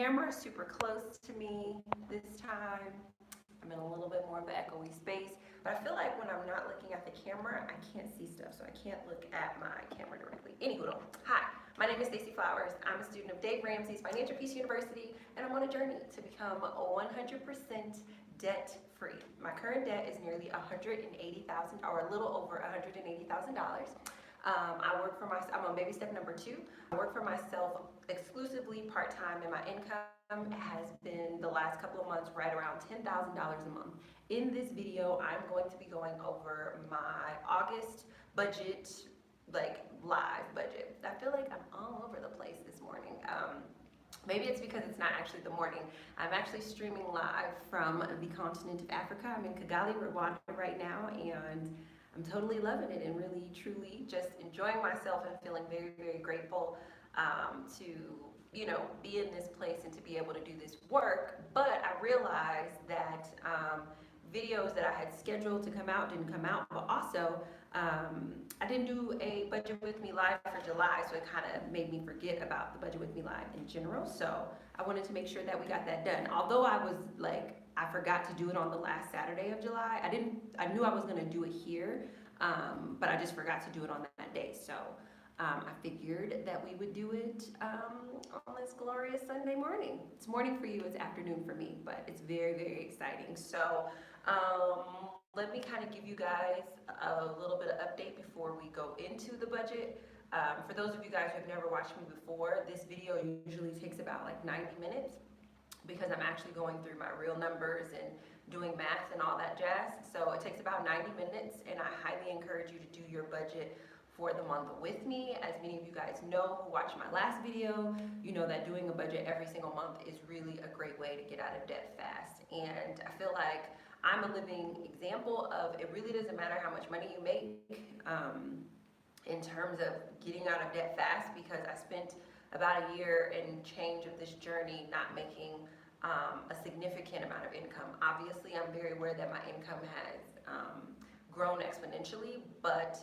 camera super close to me this time. I'm in a little bit more of an echoey space, but I feel like when I'm not looking at the camera, I can't see stuff, so I can't look at my camera directly. Anywho, hi, my name is Stacey Flowers. I'm a student of Dave Ramsey's Financial Peace University, and I'm on a journey to become 100% debt-free. My current debt is nearly $180,000, or a little over $180,000. I'm on baby step number 2. I work for myself exclusively part-time, and my income has been the last couple of months right around $10,000 a month. In this video, I'm going to be going over my August budget, like live budget. I feel like I'm all over the place this morning. Maybe it's because it's not actually the morning. I'm actually streaming live from the continent of Africa. I'm in Kigali, Rwanda right now, and I'm totally loving it and really, truly just enjoying myself and feeling very, very grateful to, be in this place and to be able to do this work. But I realized that videos that I had scheduled to come out didn't come out, but also I didn't do a Budget With Me Live for July, so it kind of made me forget about the Budget With Me Live in general. So I wanted to make sure that we got that done. Although I forgot to do it on the last Saturday of July. I knew I was gonna do it here, but I just forgot to do it on that day. So I figured that we would do it on this glorious Sunday morning. It's morning for you, it's afternoon for me, but it's very, very exciting. So let me kind of give you guys a little bit of update before we go into the budget. For those of you guys who have never watched me before, this video usually takes about like 90 minutes because I'm actually going through my real numbers and doing math and all that jazz. So it takes about 90 minutes, and I highly encourage you to do your budget for the month with me. As many of you guys know who watched my last video, you know that doing a budget every single month is really a great way to get out of debt fast. And I feel like I'm a living example of it really doesn't matter how much money you make in terms of getting out of debt fast, because I spent about a year and change of this journey not making a significant amount of income. Obviously, I'm very aware that my income has grown exponentially, but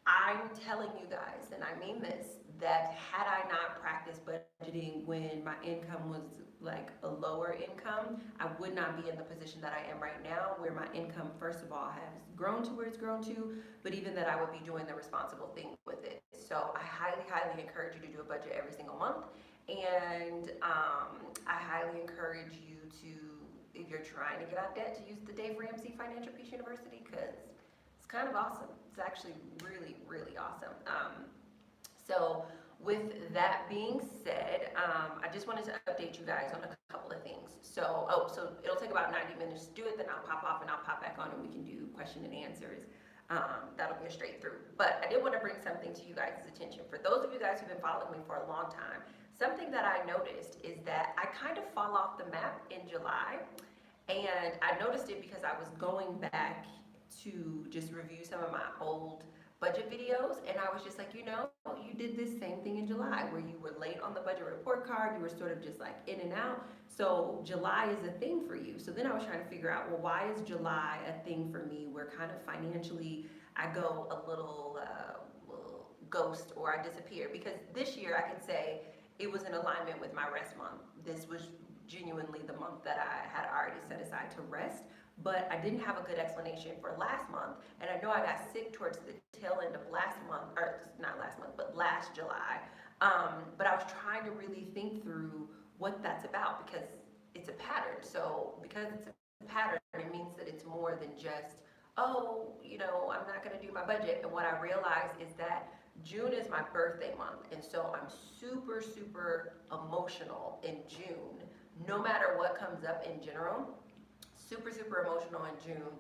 I'm telling you guys, and I mean this, that had I not practiced budgeting when my income was like a lower income, I would not be in the position that I am right now, where my income, first of all, has grown to where it's grown to, but even that I would be doing the responsible thing with it. So I highly, highly encourage you to do a budget every single month. And I highly encourage you to, if you're trying to get out of debt, to use the Dave Ramsey Financial Peace University, because it's kind of awesome. It's actually really, really awesome. So with that being said, I just wanted to update you guys on a couple of things. So it'll take about 90 minutes to do it, then I'll pop off and I'll pop back on and we can do question and answers. That'll be a straight through. But I did want to bring something to you guys' attention. For those of you guys who've been following me for a long time, something that I noticed is that I kind of fall off the map in July. And I noticed it because I was going back to just review some of my old budget videos, and I was just like, you did this same thing in July where you were late on the budget report card, you were sort of just like in and out. So July is a thing for you. So then I was trying to figure out, well, why is July a thing for me where kind of financially I go a little ghost, or I disappear? Because this year I can say it was in alignment with my rest month. This was genuinely the month that I had already set aside to rest. But I didn't have a good explanation for last month, and I know I got sick towards the tail end of last month, or not last month, but last July. But I was trying to really think through what that's about, because it's a pattern. So because it's a pattern, it means that it's more than just, I'm not gonna do my budget. And what I realized is that June is my birthday month, and so I'm super, super emotional in June, no matter what comes up in general. Super, super emotional in June,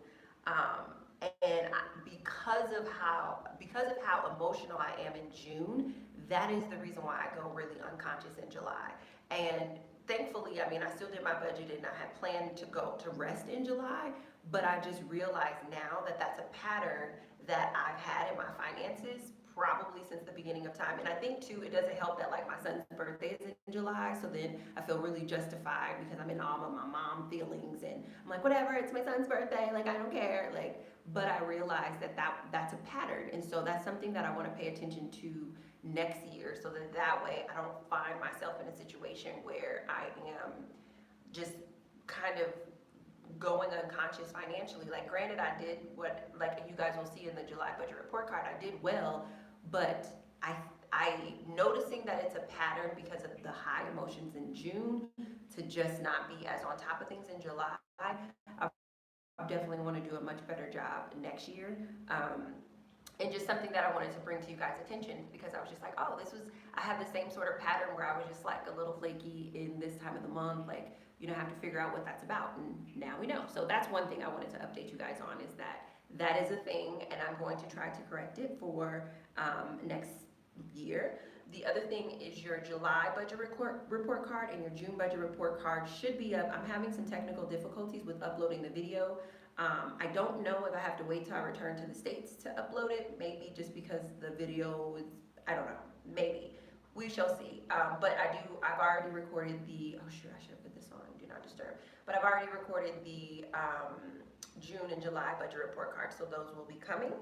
because of how emotional I am in June, that is the reason why I go really unconscious in July. And thankfully, I still did my budget and I had planned to go to rest in July, but I just realized now that that's a pattern that I've had in my finances probably since the beginning of time. And I think too, it doesn't help that like my son's birthday is in July, so then I feel really justified because I'm in all of my mom feelings, and I'm like, whatever, it's my son's birthday, like I don't care, like. But I realized that that's a pattern, and so that's something that I want to pay attention to next year, so that way I don't find myself in a situation where I am just kind of going unconscious financially. Like, granted, I did what, like you guys will see in the July budget report card, I did well, but I noticing that it's a pattern because of the high emotions in June to just not be as on top of things in July. I definitely want to do a much better job next year. And just something that I wanted to bring to you guys' attention, because I was just like, oh, I have the same sort of pattern where I was just like a little flaky in this time of the month, like, have to figure out what that's about, and now we know. So that's one thing I wanted to update you guys on, is that is a thing, and I'm going to try to correct it for next year. The other thing is your July budget report card and your June budget report card should be up. I'm having some technical difficulties with uploading the video. I don't know if I have to wait till I return to the States to upload it, maybe just because the video is, I don't know, maybe. We shall see. But I've already recorded oh shoot, I should have put this on Do Not Disturb. But I've already recorded the June and July budget report cards, so those will be coming.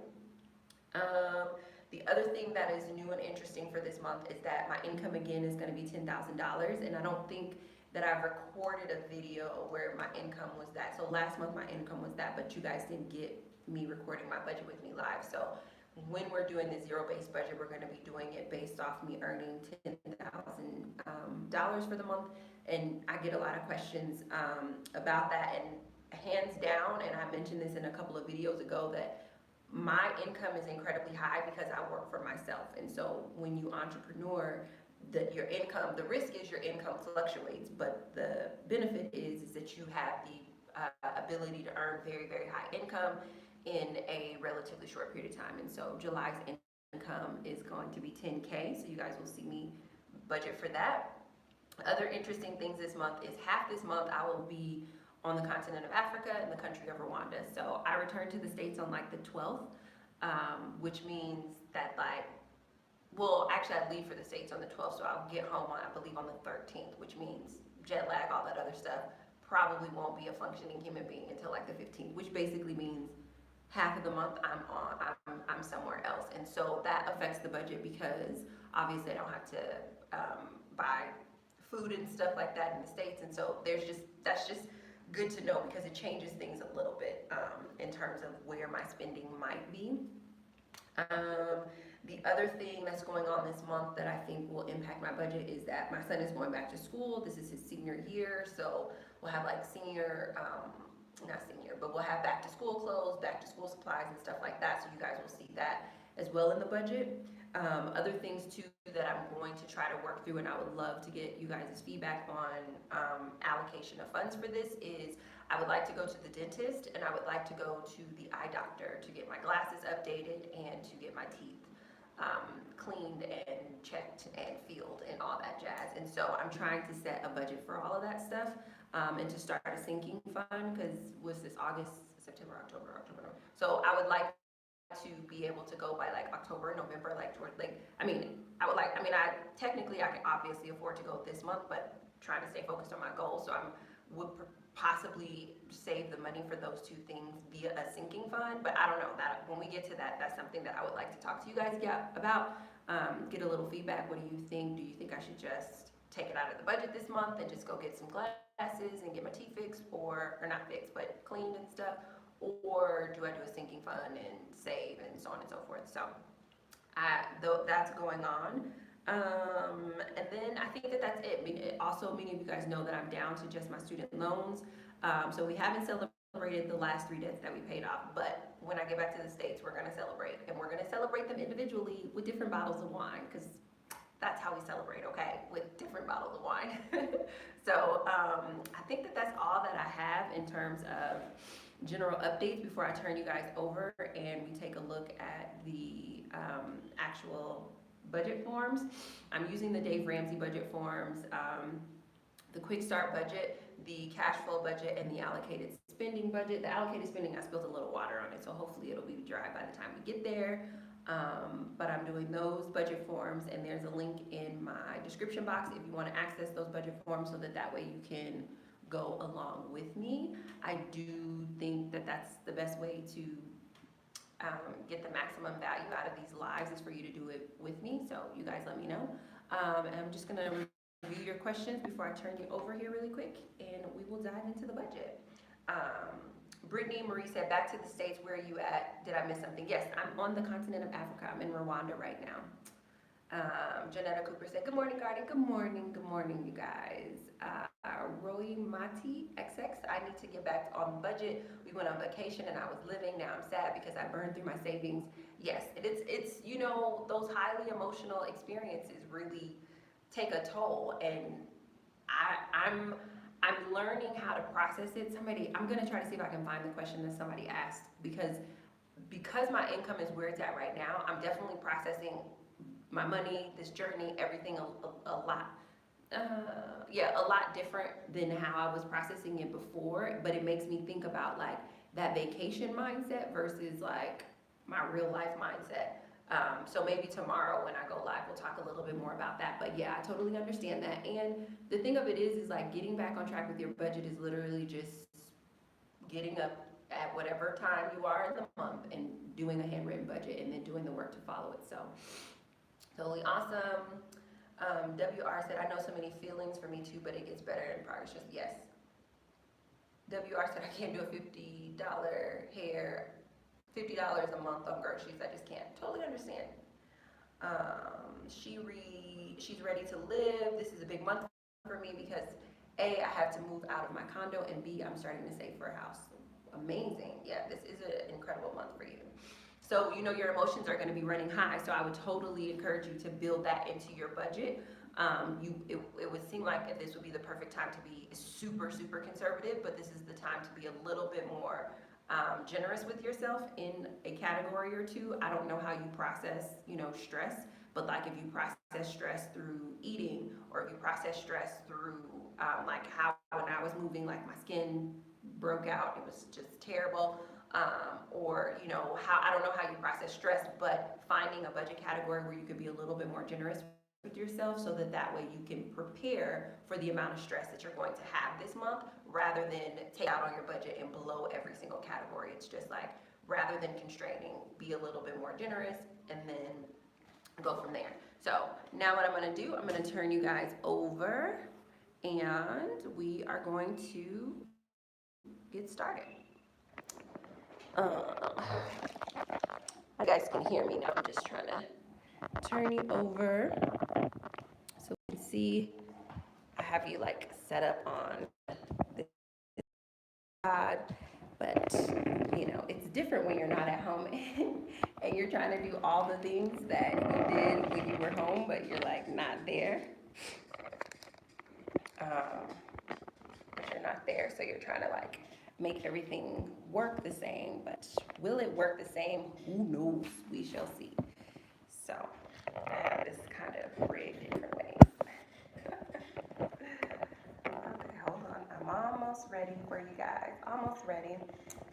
The other thing that is new and interesting for this month is that my income again is going to be $10,000, and I don't think that I've recorded a video where my income was that. So last month my income was that, but you guys didn't get me recording my budget with me live. So when we're doing the zero-based budget, we're going to be doing it based off me earning $10,000 for the month, and I get a lot of questions about that. And hands down, and I mentioned this in a couple of videos ago, that my income is incredibly high because I work for myself. And so when you entrepreneur, your income, the risk is your income fluctuates, but the benefit is that you have the ability to earn very, very high income in a relatively short period of time. And so July's income is going to be $10K, so you guys will see me budget for that. Other interesting things this month is half this month I will be on the continent of Africa in the country of Rwanda. So I return to the States on like the 12th, which means that actually I leave for the States on the 12th, so I'll get home I believe on the 13th, which means jet lag, all that other stuff, probably won't be a functioning human being until like the 15th, which basically means half of the month I'm somewhere else. And so that affects the budget because obviously I don't have to buy food and stuff like that in the States. And so that's just good to know, because it changes things a little bit in terms of where my spending might be. The other thing that's going on this month that I think will impact my budget is that my son is going back to school. This is his senior year, so we'll have like but we'll have back to school clothes, back to school supplies and stuff like that, so you guys will see that as well in the budget. Other things too that I'm going to try to work through, and I would love to get you guys' feedback on allocation of funds for this, is I would like to go to the dentist, and I would like to go to the eye doctor to get my glasses updated and to get my teeth cleaned and checked and filled and all that jazz. And so I'm trying to set a budget for all of that stuff and to start a sinking fund, because what's this, August, September, October. So I would like to be able to go by like October, November, like toward like, I can obviously afford to go this month, but trying to stay focused on my goals. So would possibly save the money for those two things via a sinking fund, but I don't know, that when we get to that, that's something that I would like to talk to you guys about, get a little feedback. What do you think? Do you think I should just take it out of the budget this month and just go get some glasses and get my teeth fixed, or not fixed, but cleaned and stuff? Or do I do a sinking fund and save and so on and so forth? So that's going on. And then I think that's it. Also, many of you guys know that I'm down to just my student loans. So we haven't celebrated the last 3 debts that we paid off, but when I get back to the States, we're going to celebrate. And we're going to celebrate them individually with different bottles of wine, because that's how we celebrate, okay? With different bottles of wine. So I think that's all that I have in terms of general updates before I turn you guys over and we take a look at the actual budget forms. I'm using the Dave Ramsey budget forms, the quick start budget, the cash flow budget, and the allocated spending budget. The allocated spending, I spilled a little water on it, so hopefully it'll be dry by the time we get there. But I'm doing those budget forms, and there's a link in my description box if you want to access those budget forms, so that way you can go along with me. I do think that that's the best way to get the maximum value out of these lives is for you to do it with me. So you guys let me know. And I'm just gonna review your questions before I turn you over here really quick, and we will dive into the budget. Brittany Marie said, back to the States, where are you at? Did I miss something? Yes, I'm on the continent of Africa. I'm in Rwanda right now. Janetta Cooper said, good morning, Garden. Good morning, you guys. Roy Mati XX, I need to get back on budget. We went on vacation and I was living. Now I'm sad because I burned through my savings. Yes, it's you know, those highly emotional experiences really take a toll, and I'm learning how to process it. I'm gonna try to see if I can find the question that somebody asked, because my income is where it's at right now. I'm definitely processing my money, this journey, everything a lot. A lot different than how I was processing it before, but it makes me think about like that vacation mindset versus like my real life mindset. So maybe tomorrow when I go live, we'll talk a little bit more about that. But yeah, I totally understand that. And the thing of it is like getting back on track with your budget is literally just getting up at whatever time you are in the month and doing a handwritten budget and then doing the work to follow it. So totally awesome. WR said, I know so many feelings for me too, but it gets better in progress. Just yes. WR said, I can't do a $50 hair, $50 a month on groceries. I just can't. Totally understand. She's ready to live. This is a big month for me because A, I have to move out of my condo, and B, I'm starting to save for a house. Amazing. Yeah, this is an incredible month for you. So, you know, your emotions are going to be running high. So I would totally encourage you to build that into your budget. It would seem like this would be the perfect time to be super, super conservative, but this is the time to be a little bit more generous with yourself in a category or two. I don't know how you process, you know, stress, but like if you process stress through eating, or if you process stress through like how when I was moving, like my skin broke out, it was just terrible. Or, you know, how I don't know how you process stress, but finding a budget category where you could be a little bit more generous with yourself, so that way you can prepare for the amount of stress that you're going to have this month, rather than take out on your budget and blow every single category. It's just like, rather than constraining, be a little bit more generous and then go from there. So now what I'm going to do, I'm going to turn you guys over and we are going to get started. You guys can hear me now. I'm just trying to turn you over so we can see. I have you like set up on this side, but you know, it's different when you're not at home and you're trying to do all the things that you did when you were home, but you're like not there. But you're not there, so you're trying to like make everything work the same, but will it work the same? Who knows? We shall see. So I have this kind of rigged different ways. Okay, hold on. I'm almost ready for you guys. Almost ready.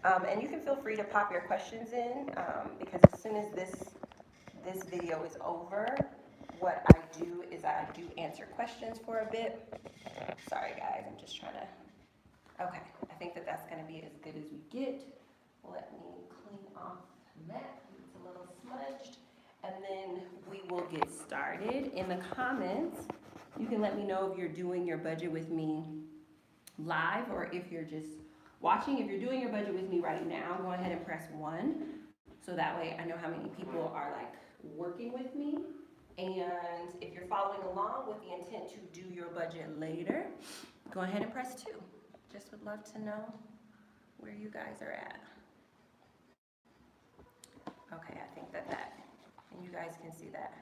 And you can feel free to pop your questions in, because as soon as this video is over, what I do is I do answer questions for a bit. Sorry guys, I'm just trying to. Okay, I think that's going to be as good as we get. Let me clean off that. It's a little smudged. And then we will get started. In the comments, you can let me know if you're doing your budget with me live, or if you're just watching. If you're doing your budget with me right now, go ahead and press 1. So that way I know how many people are like working with me. And if you're following along with the intent to do your budget later, go ahead and press 2. Just would love to know where you guys are at. Okay, I think that, and you guys can see that.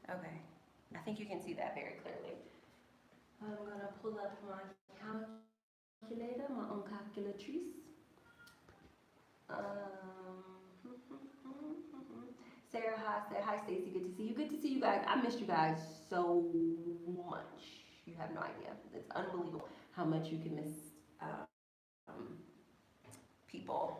Okay, I think you can see that very clearly. I'm gonna pull up my calculator, my own calculatrice. Sarah, hi Stacey, good to see you. Good to see you guys. I missed you guys so much. You have no idea. It's unbelievable how much you can miss people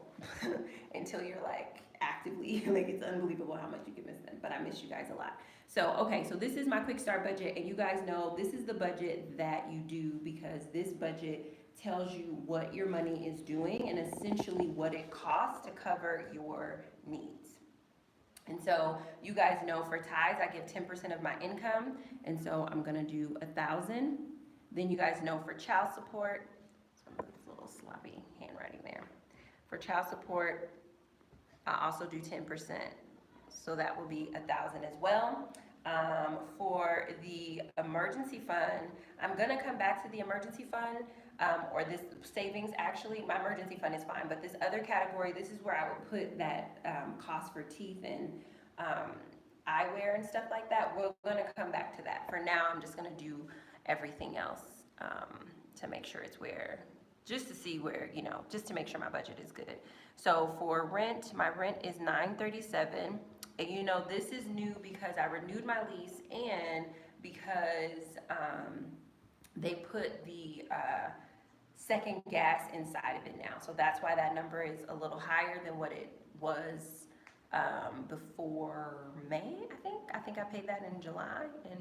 until you're like actively, like it's unbelievable how much you can miss them, but I miss you guys a lot. So, okay, so this is my quick start budget, and you guys know this is the budget that you do, because this budget tells you what your money is doing and essentially what it costs to cover your needs. And so you guys know for tithes, I give 10% of my income, and so I'm gonna do 1,000. Then you guys know for child support, so it's a little sloppy handwriting there. For child support, I also do 10%, so that will be 1,000 as well. For the emergency fund, I'm gonna come back to the emergency fund, or this savings actually. My emergency fund is fine, but this other category, this is where I would put that cost for teeth and eyewear and stuff like that. We're gonna come back to that. For now, I'm just gonna do everything else to make sure it's where, just to see where, you know, just to make sure my budget is good. So for rent, my rent is $937. And you know, this is new because I renewed my lease and because they put the second gas inside of it now. So that's why that number is a little higher than what it was before May, I think. I think I paid that in July, in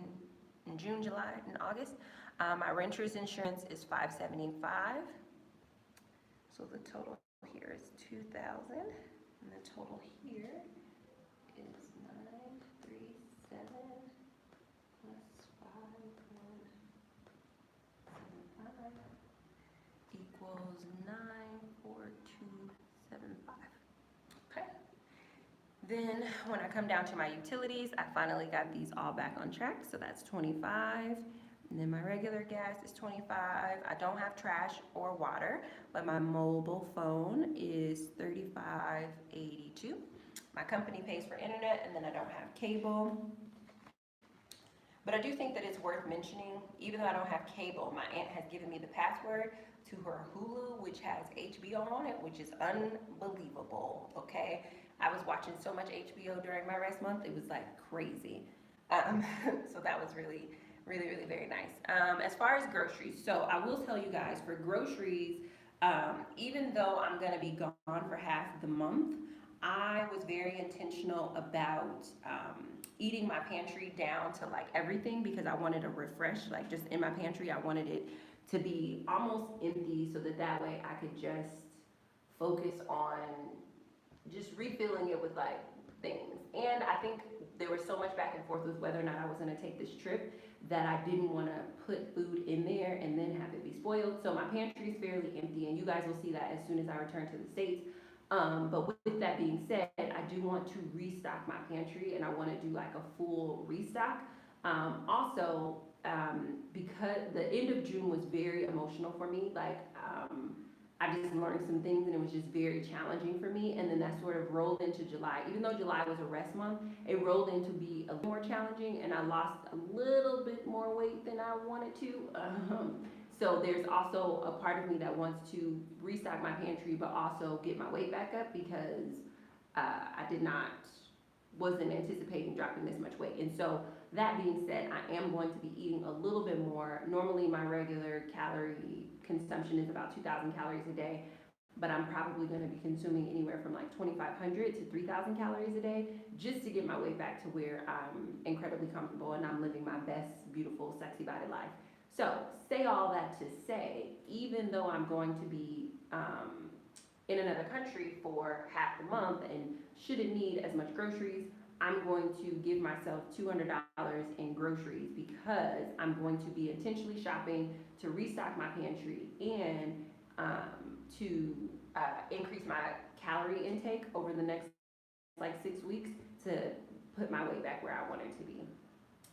June, July, and August. My renter's insurance is $575. So the total here is $2,000, and the total here is $937 plus $5,175 equals $94275. Okay. Then when I come down to my utilities, I finally got these all back on track. So that's $25. And then my regular gas is $25. I don't have trash or water, but my mobile phone is $35.82. My company pays for internet, and then I don't have cable. But I do think that it's worth mentioning, even though I don't have cable, my aunt has given me the password to her Hulu, which has HBO on it, which is unbelievable, okay? I was watching so much HBO during my rest month, it was like crazy. So that was really very nice. As far as groceries, so I will tell you guys, for groceries, even though I'm gonna be gone for half the month, I was very intentional about eating my pantry down to like everything, because I wanted to refresh, like just in my pantry, I wanted it to be almost empty so that way I could just focus on just refilling it with like things. And I think there was so much back and forth with whether or not I was gonna take this trip that I didn't wanna put food in there and then have it be spoiled. So my pantry is fairly empty, and you guys will see that as soon as I return to the States. But with that being said, I do want to restock my pantry, and I wanna do like a full restock. Also, because the end of June was very emotional for me, like, I just learned some things and it was just very challenging for me, and then that sort of rolled into July. Even though July was a rest month, it rolled into be a little more challenging, and I lost a little bit more weight than I wanted to. So there's also a part of me that wants to restock my pantry, but also get my weight back up, because wasn't anticipating dropping this much weight. And so that being said, I am going to be eating a little bit more. Normally my regular calorie consumption is about 2,000 calories a day, but I'm probably going to be consuming anywhere from like 2,500 to 3,000 calories a day, just to get my weight back to where I'm incredibly comfortable and I'm living my best, beautiful, sexy body life. So say all that to say, even though I'm going to be in another country for half the month and shouldn't need as much groceries, I'm going to give myself $200 in groceries, because I'm going to be intentionally shopping to restock my pantry and to increase my calorie intake over the next like 6 weeks to put my weight back where I want it to be.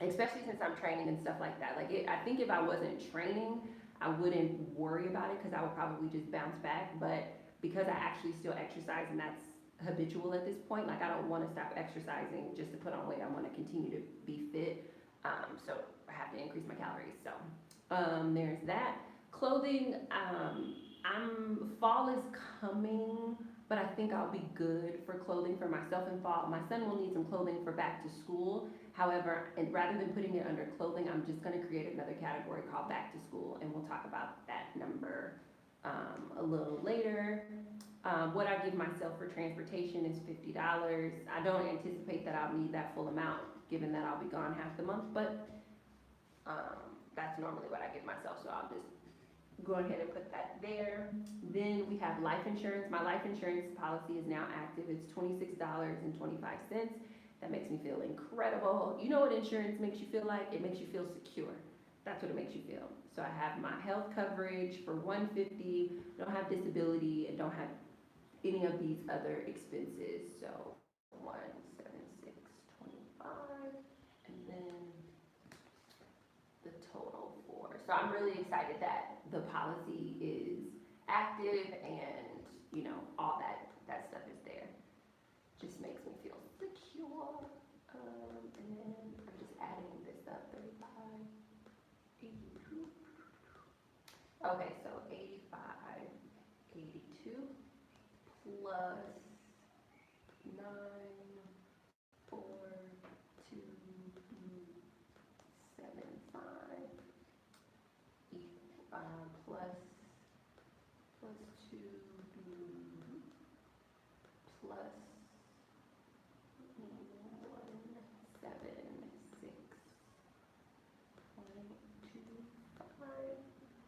Especially since I'm training and stuff like that. I think if I wasn't training, I wouldn't worry about it, because I would probably just bounce back. But because I actually still exercise, and that's habitual at this point, like I don't want to stop exercising just to put on weight. I want to continue to be fit, so I have to increase my calories. So there's that. Clothing, fall is coming, but I think I'll be good for clothing for myself in fall. My son will need some clothing for back to school. However, and rather than putting it under clothing, I'm just going to create another category called back to school, and we'll talk about that number a little later. What I give myself for transportation is $50. I don't anticipate that I'll need that full amount, given that I'll be gone half the month, but that's normally what I give myself, so I'll just Go ahead and put that there. Then we have life insurance. My life insurance policy is now active. It's $26.25. That makes me feel incredible. You know what insurance makes you feel like? It makes you feel secure. That's what it makes you feel. So I have my health coverage for $150. Don't have disability and don't have any of these other expenses. So 176.25, and then the total for. So I'm really excited that the policy is active and all that stuff is there. Just makes me feel secure. And then I'm just adding this up, 35, 82. Okay, so 85, 82 plus 9, 4, 2, 7, 5, plus 2, plus 1, 7, 6, 0.25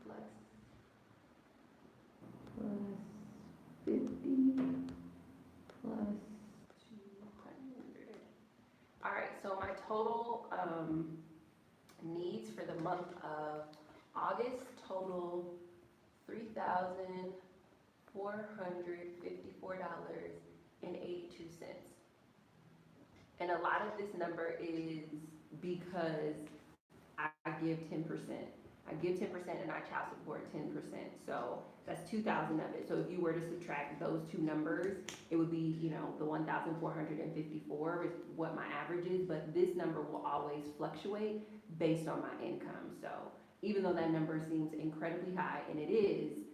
plus 50 plus 200. All right, so my total needs for the month of August total $3,454.82. And a lot of this number is because I give 10%. I give 10% and I child support 10%. So that's 2,000 of it. So if you were to subtract those two numbers, it would be, the 1,454 is what my average is, but this number will always fluctuate based on my income. So even though that number seems incredibly high, and it is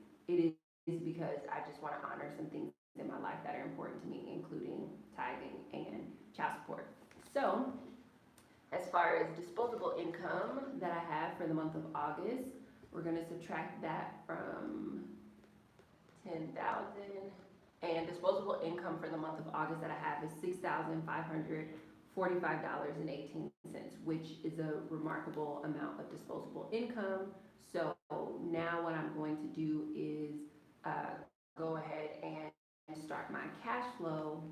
because I just want to honor some things in my life that are important to me, including tithing and child support. So as far as disposable income that I have for the month of August, we're going to subtract that from 10,000, and disposable income for the month of August that I have is $6,545.18, which is a remarkable amount of disposable income. So now what I'm going to do is go ahead and start my cash flow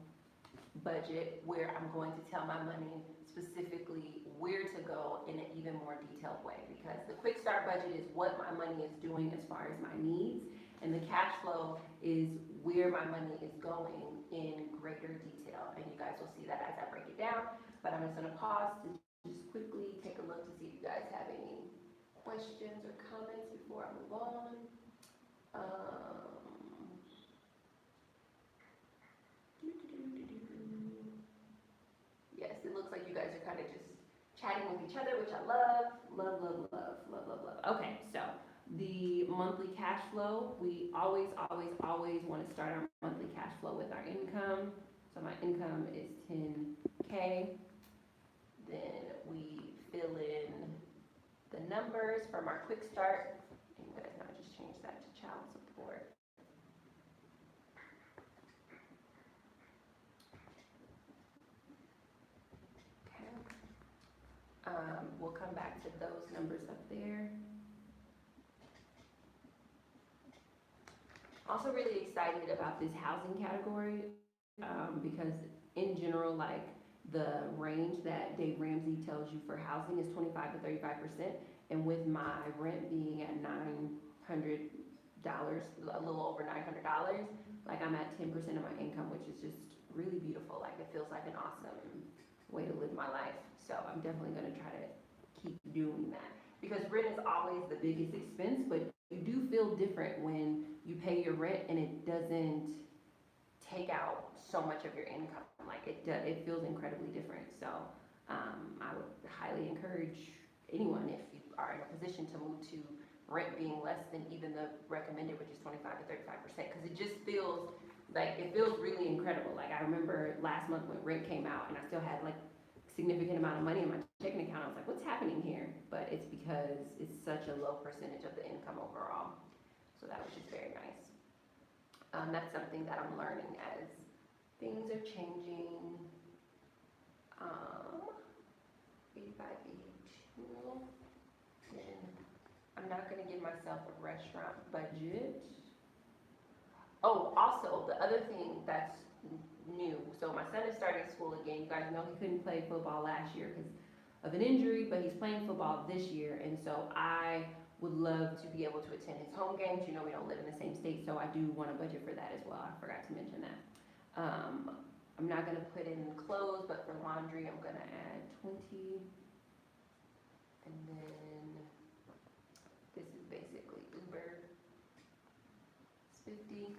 budget, where I'm going to tell my money specifically where to go in an even more detailed way, because the quick start budget is what my money is doing as far as my needs, and the cash flow is where my money is going in greater detail, and you guys will see that as I break it down. But I'm just going to pause to just quickly take a look to see if you guys have any questions or comments before I move on. Yes, it looks like you guys are kind of just chatting with each other, which I love. Okay, so the monthly cash flow, we always want to start our monthly cash flow with our income. So my income is 10K. Then we fill in the numbers from our quick start. And you guys now just change that to child support. We'll come back to those numbers up there. Also really excited about this housing category because in general, like the range that Dave Ramsey tells you for housing is 25 to 35%. And with my rent being at $900, a little over $900, like I'm at 10% of my income, which is just really beautiful. Like it feels like an awesome way to live my life. So I'm definitely going to try to keep doing that, because rent is always the biggest expense, but you do feel different when you pay your rent and it doesn't take out so much of your income. Like it feels incredibly different. So I would highly encourage anyone, if you are in a position to move to rent being less than even the recommended, which is 25 to 35%, because it just feels like, it feels really incredible. Like I remember last month when rent came out and I still had like significant amount of money in my checking account. I was like, what's happening here? But it's because it's such a low percentage of the income overall. So that was just very nice. That's something that I'm learning as things are changing. 85, 82. And I'm I'm not gonna give myself a restaurant budget. Oh, also, the other thing that's new, so my son is starting school again. You guys know he couldn't play football last year because of an injury, but he's playing football this year, and so I would love to be able to attend his home games. You know, we don't live in the same state, so I do want to budget for that as well. I forgot to mention that. I'm not gonna put in clothes, but for laundry, I'm gonna add 20, and then this is basically Uber, it's 50.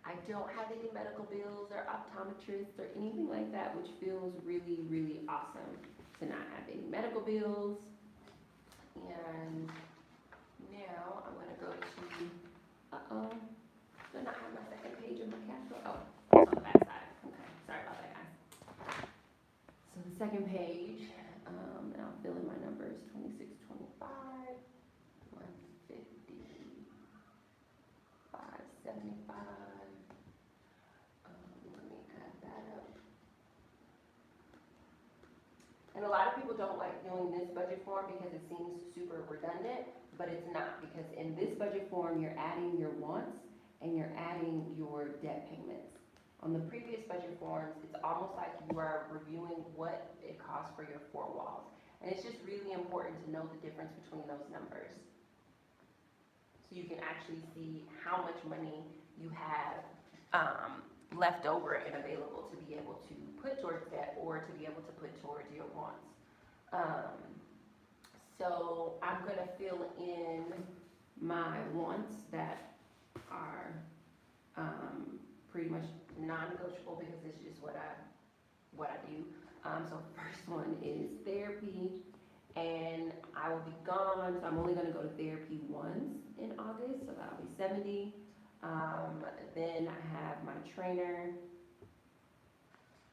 I don't have any medical bills or optometrists or anything like that, which feels really, really awesome to not have any medical bills. And now I'm gonna go to, do I not have my second page of my cash flow? Oh, it's on the back side. Okay, sorry about that, guys. So the second page, and I'll fill in my numbers, 2625, 150, 575. Let me add that up. And a lot of people don't like doing this budget form because it seems super redundant, but it's not, because in this budget form, you're adding your wants and you're adding your debt payments. On the previous budget forms, it's almost like you are reviewing what it costs for your four walls. And it's just really important to know the difference between those numbers, so you can actually see how much money you have left over and available to be able to put towards debt or to be able to put towards your wants. So I'm gonna fill in my wants that are pretty much non-negotiable because it's just what I do. So first one is therapy, and I will be gone, so I'm only gonna go to therapy once in August, so that'll be 70. Then I have my trainer,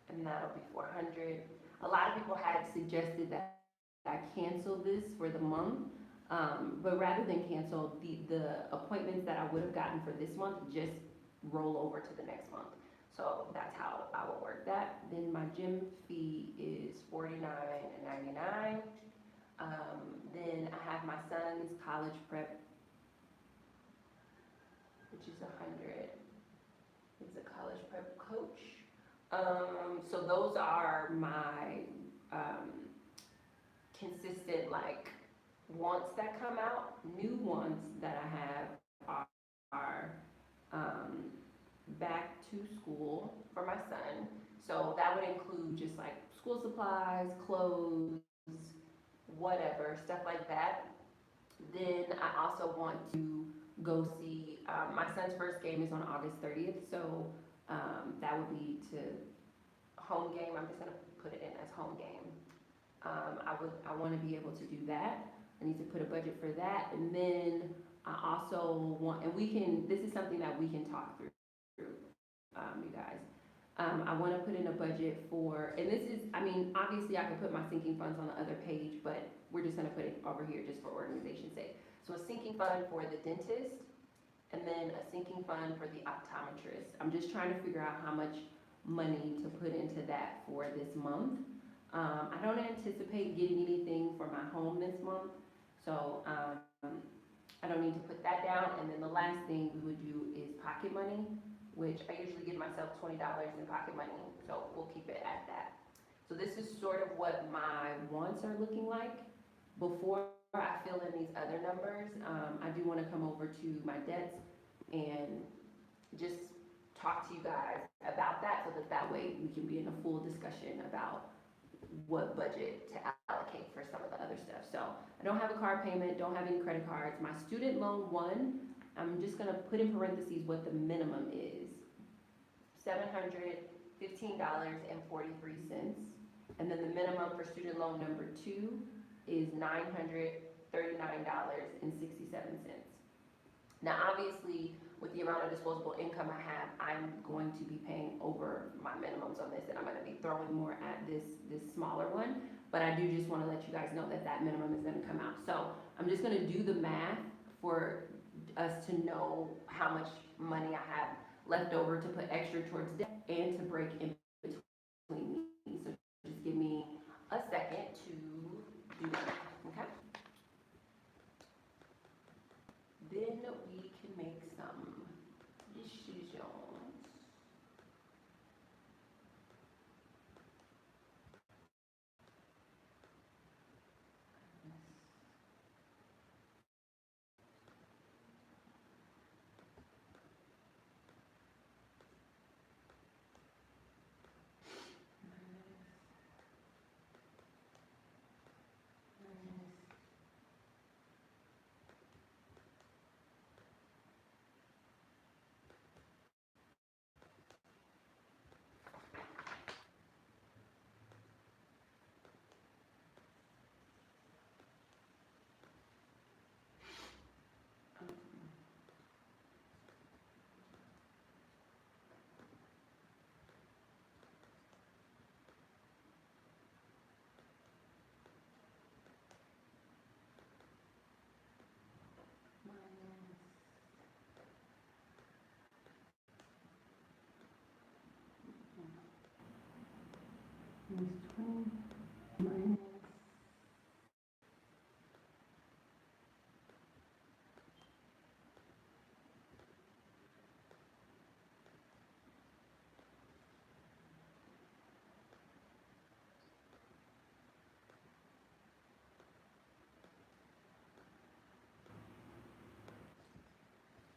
and that'll be 400. A lot of people had suggested that I cancel this for the month, but rather than cancel, the appointments that I would have gotten for this month just roll over to the next month. So that's how I will work that. Then my gym fee is $49.99. Then I have my son's college prep, which is 100. He's a college prep coach. So those are my consistent like wants that come out. New wants that I have are back to school for my son. So that would include just like school supplies, clothes, whatever, stuff like that. Then I also want to go see, my son's first game is on August 30th, so that would be to home game. I'm just gonna put it in as home game. I want to be able to do that. I need to put a budget for that, and then I also want, and this is something that we can talk through, you guys. I want to put in a budget for, and this is, I mean, obviously I could put my sinking funds on the other page, but we're just going to put it over here just for organization's sake. So a sinking fund for the dentist, and then a sinking fund for the optometrist. I'm just trying to figure out how much money to put into that for this month. I don't anticipate getting anything for my home this month, so I don't need to put that down. And then the last thing we would do is pocket money, which I usually give myself $20 in pocket money, so we'll keep it at that. So this is sort of what my wants are looking like. Before I fill in these other numbers, I do want to come over to my debts and just talk to you guys about that, so that way we can be in a full discussion about what budget to allocate for some of the other stuff. So I don't have a car payment, don't have any credit cards. My student loan one, I'm just gonna put in parentheses what the minimum is. $715.43. And then the minimum for student loan number 2 is $939.67. Now obviously, with the amount of disposable income I have, I'm going to be paying over my minimums on this, and I'm going to be throwing more at this smaller one, but I do just want to let you guys know that that minimum is going to come out. So I'm just going to do the math for us to know how much money I have left over to put extra towards debt and to break in between me. So just give me a second to do that, okay? then we can make some decisions. Minus 20 minus.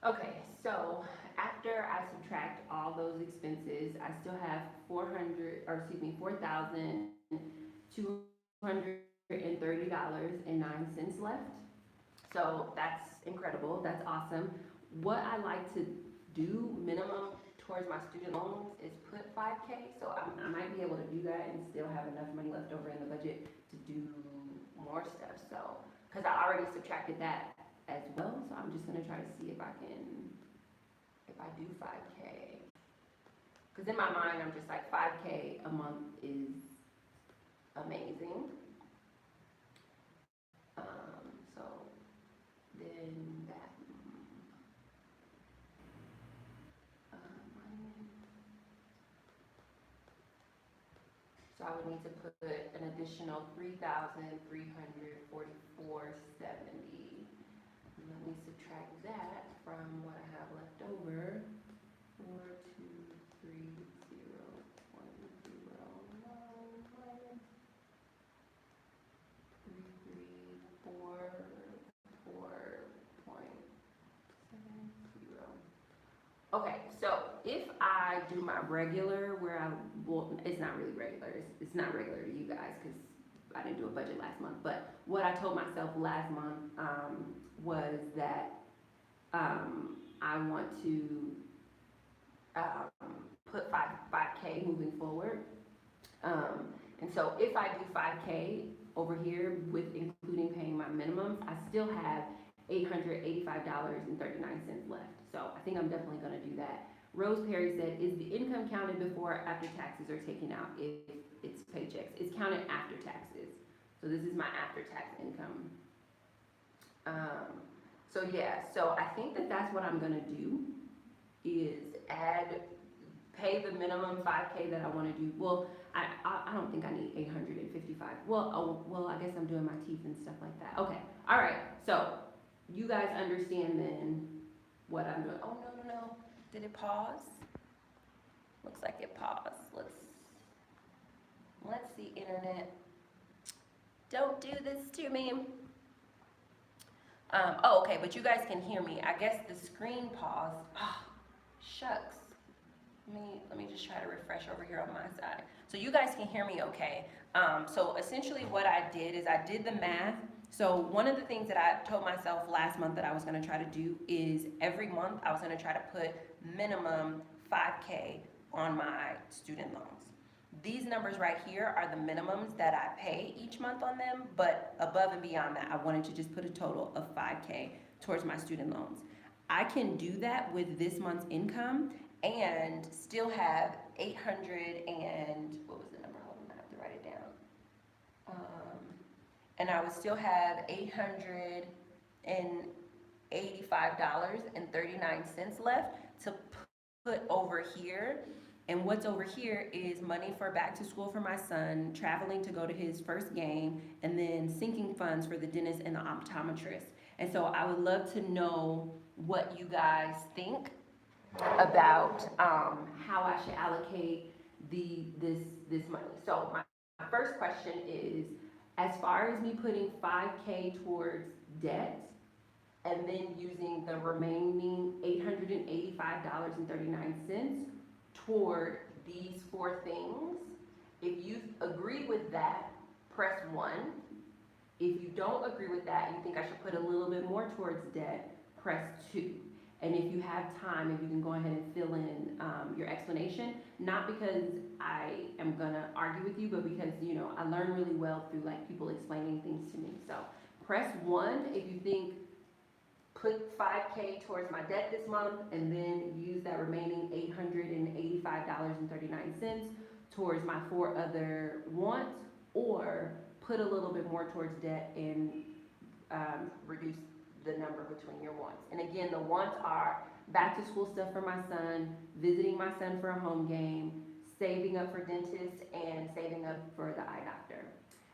Okay, so after I subtract all those expenses, I still have $4,230.09 left. So that's incredible, that's awesome. What I like to do minimum towards my student loans is put 5K, so I might be able to do that and still have enough money left over in the budget to do more stuff, so, because I already subtracted that as well, so I'm just gonna try to see if I do 5K. Because in my mind, I'm just like 5K a month is amazing. So then that, so I would need to put an additional $3,344.70. Let me subtract that from what I have left over. 4,230.09 minus 3,344.70. Okay, so if I do my regular, it's not really regular. It's not regular to you guys because I didn't do a budget last month. But what I told myself last month was that I want to put 5K moving forward. And so if I do 5K over here with including paying my minimums, I still have $885.39 left. So I think I'm definitely going to do that. Rose Perry said, is the income counted before or after taxes are taken out? If it's paychecks, it's counted after taxes. So this is my after tax income. So yeah, so I think that's what I'm going to do is pay the minimum 5K that I want to do. Well, I don't think I need 855. Well, I guess I'm doing my teeth and stuff like that. Okay, all right. So you guys understand then what I'm doing. Oh no. Did it pause? Looks like it paused. Let's see, internet. Don't do this to me. Oh, okay, but you guys can hear me. I guess the screen paused. Oh, shucks. Let me just try to refresh over here on my side. So you guys can hear me okay. So essentially what I did is I did the math. So one of the things that I told myself last month that I was gonna try to do is every month I was gonna try to put minimum 5K on my student loans. These numbers right here are the minimums that I pay each month on them, but above and beyond that, I wanted to just put a total of 5K towards my student loans. I can do that with this month's income and still have 800 and, what was the number? Hold on, I have to write it down. And I would still have $885.39 left to put over here. And what's over here is money for back to school for my son, traveling to go to his first game, and then sinking funds for the dentist and the optometrist. And so I would love to know what you guys think about how I should allocate this money. So my first question is, as far as me putting 5K towards debt and then using the remaining $885.39 toward these four things, if you agree with that, press 1. If you don't agree with that, you think I should put a little bit more towards debt, press 2. And if you have time, if you can go ahead and fill in your explanation, not because I am gonna argue with you, but because, you know, I learn really well through like people explaining things to me. So press 1 if you think put 5K towards my debt this month and then use that remaining $885.39 towards my 4 other wants, or put a little bit more towards debt and reduce the number between your wants. And again, the wants are back to school stuff for my son, visiting my son for a home game, saving up for dentist, and saving up for the eye doctor.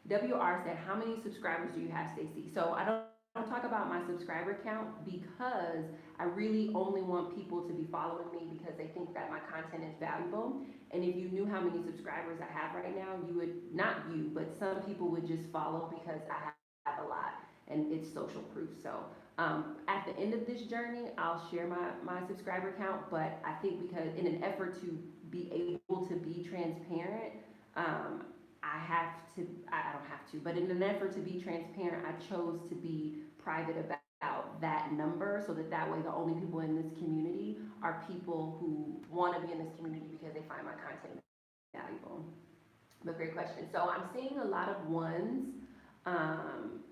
WR said, how many subscribers do you have, Stacey? So I don't talk about my subscriber count because I really only want people to be following me because they think that my content is valuable. And if you knew how many subscribers I have right now, you would, not you, but some people would just follow because I have a lot and it's social proof. So at the end of this journey, I'll share my subscriber count, but I think because in an effort to be able to be transparent, I don't have to, but in an effort to be transparent, I chose to be private about that number so that way the only people in this community are people who want to be in this community because they find my content valuable. But great question. So I'm seeing a lot of ones.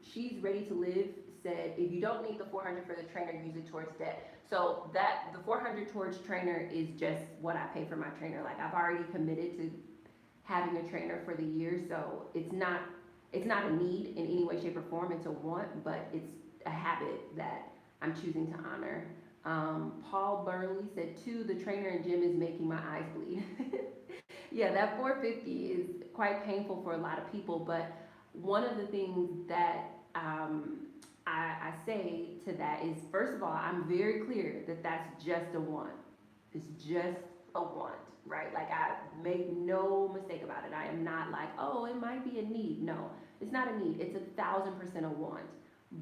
She's ready to live said, if you don't need the 400 for the trainer, use it towards debt. So that the 400 towards trainer is just what I pay for my trainer. Like I've already committed to having a trainer for the year, so it's not a need in any way, shape, or form. It's a want, but it's a habit that I'm choosing to honor. Paul Burley said, 2, the trainer and gym is making my eyes bleed. Yeah, that 450 is quite painful for a lot of people, but one of the things that I say to that is, first of all, I'm very clear that that's just a want. It's just a want, right? Like I make no mistake about it. I am not like, oh, it might be a need. No, it's not a need. It's 1,000% a want,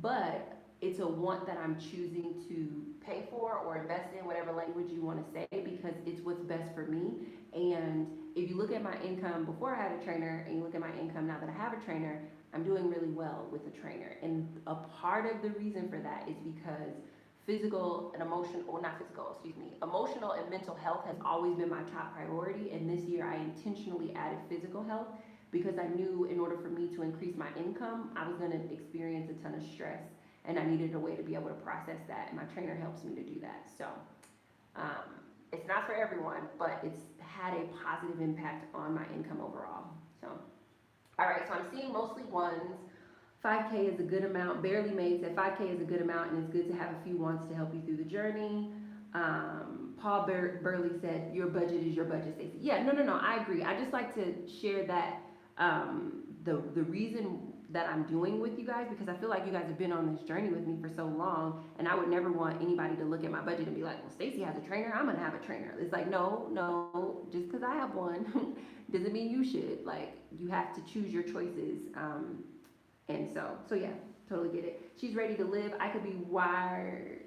but it's a want that I'm choosing to pay for or invest in, whatever language you want to say, because it's what's best for me. And if you look at my income before I had a trainer and you look at my income now that I have a trainer, I'm doing really well with a trainer. And a part of the reason for that is because emotional and mental health has always been my top priority. And this year I intentionally added physical health because I knew in order for me to increase my income, I was going to experience a ton of stress. And I needed a way to be able to process that. And my trainer helps me to do that. So it's not for everyone, but it's had a positive impact on my income overall. So, all right, so I'm seeing mostly ones. 5K is a good amount. Barely Made said 5K is a good amount, and it's good to have a few ones to help you through the journey. Paul Burley said, your budget is your budget, Stacey. Yeah, no, I agree. I just like to share that the reason that I'm doing with you guys, because I feel like you guys have been on this journey with me for so long, and I would never want anybody to look at my budget and be like, well, Stacey has a trainer, I'm gonna have a trainer. It's like, no, just because I have one doesn't mean you should. Like, you have to choose your choices. And so yeah, totally get it. She's ready to live. I could be wrong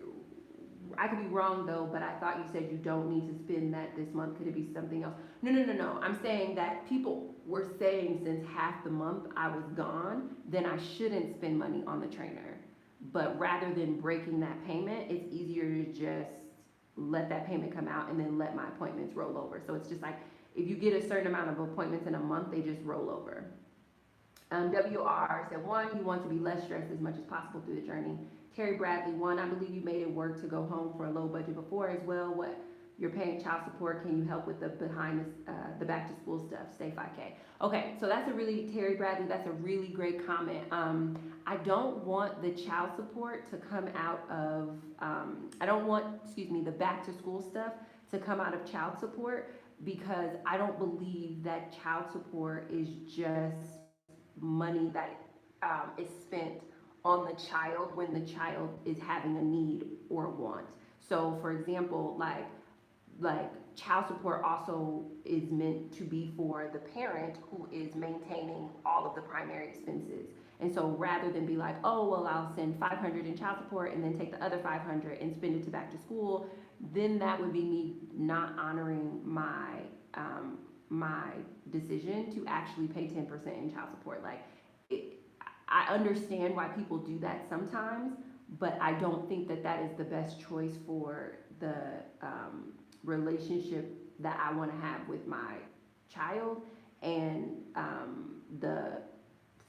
though, but I thought you said you don't need to spend that this month. Could it be something else? No. I'm saying that people were saying since half the month I was gone, then I shouldn't spend money on the trainer. But rather than breaking that payment, it's easier to just let that payment come out and then let my appointments roll over. So it's just like, if you get a certain amount of appointments in a month, they just roll over. WR said, 1, you want to be less stressed as much as possible through the journey. Terry Bradley, 1, I believe you made it work to go home for a low budget before as well. What you're paying child support, can you help with the the back to school stuff? Stay 5K. Okay, so Terry Bradley, that's a really great comment. I don't want the child support to come out of, the back to school stuff to come out of child support, because I don't believe that child support is just money that is spent on the child when the child is having a need or want. So for example, like child support also is meant to be for the parent who is maintaining all of the primary expenses. And so rather than be like, oh well, I'll send 500 in child support and then take the other 500 and spend it to back to school, then that would be me not honoring my decision to actually pay 10% in child support. Like, it, I understand why people do that sometimes, but I don't think that that is the best choice for the relationship that I want to have with my child, and the